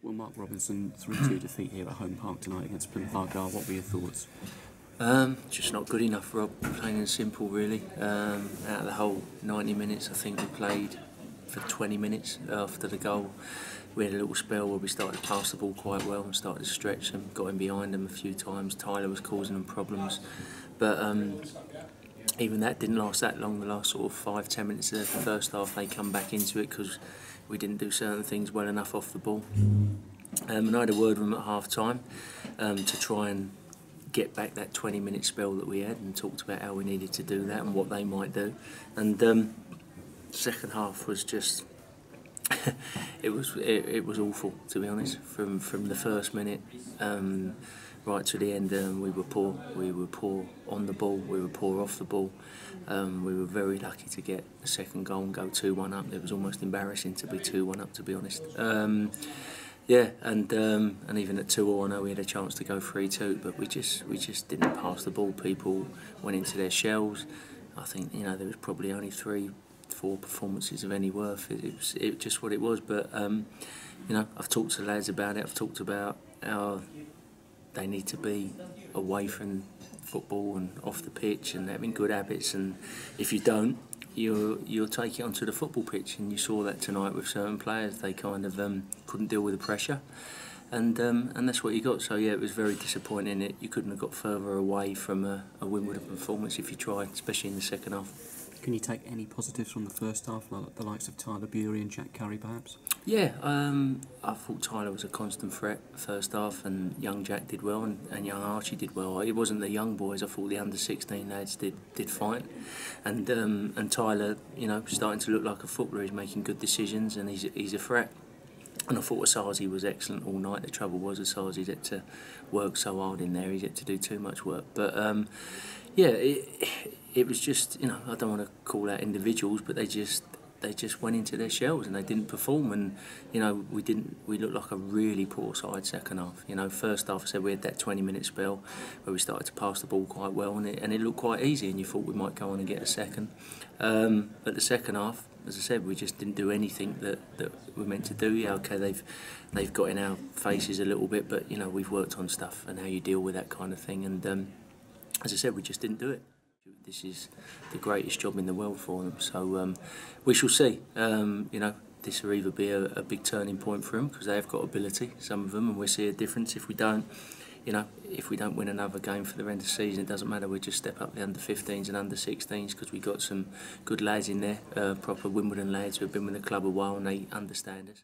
Well, Mark Robinson, 3-2 defeat here at Home Park tonight against Plymouth. What were your thoughts? Just not good enough, Rob, plain and simple really. Out of the whole 90 minutes, I think we played for 20 minutes after the goal. We had a little spell where we started to pass the ball quite well and started to stretch them, got in behind them a few times. Tyler was causing them problems, but even that didn't last that long. The last sort of 5-10 minutes of the first half, they come back into it because we didn't do certain things well enough off the ball. And I had a word with them at half time to try and get back that 20-minute spell that we had, and talked about how we needed to do that and what they might do. And second half was just it was awful, to be honest. From the first minute right to the end, we were poor. We were poor on the ball. We were poor off the ball. We were very lucky to get a second goal and go 2-1 up. It was almost embarrassing to be 2-1 up, to be honest. Yeah, and even at 2-0, I know we had a chance to go 3-2, but we just didn't pass the ball. People went into their shells. I think there was probably only 3-4 performances of any worth. It was just what it was. But I've talked to the lads about it. I've talked about how they need to be away from football and off the pitch and having good habits. And if you don't, you'll take it onto the football pitch. And you saw that tonight with certain players. They kind of couldn't deal with the pressure. And that's what you got. So yeah, it was very disappointing. You couldn't have got further away from a Wimbledon performance if you tried, especially in the second half. Can you take any positives from the first half, like the likes of Tyler Bury and Jack Curry, perhaps? Yeah, I thought Tyler was a constant threat first half, and young Jack did well, and young Archie did well. It wasn't the young boys. I thought the under-16 lads did fine, and Tyler, starting to look like a footballer. He's making good decisions, and he's a threat. And I thought Asazi was excellent all night. The trouble was Asazi had to work so hard in there. He had to do too much work, but yeah, it was just, I don't want to call out individuals, but they just went into their shells and they didn't perform. And we looked like a really poor side second half. First half, I said we had that 20-minute spell where we started to pass the ball quite well, and it looked quite easy, and you thought we might go on and get a second. But the second half, as I said, we just didn't do anything that we're meant to do. Yeah, okay, they've got in our faces a little bit, but we've worked on stuff and how you deal with that kind of thing. And as I said, we just didn't do it. This is the greatest job in the world for them, so we shall see. This will either be a big turning point for them, because they have got ability, some of them, and we'll see a difference. If we don't, if we don't win another game for the end of the season, it doesn't matter. We just step up the under-15s and under-16s, because we've got some good lads in there, proper Wimbledon lads who have been with the club a while and they understand us.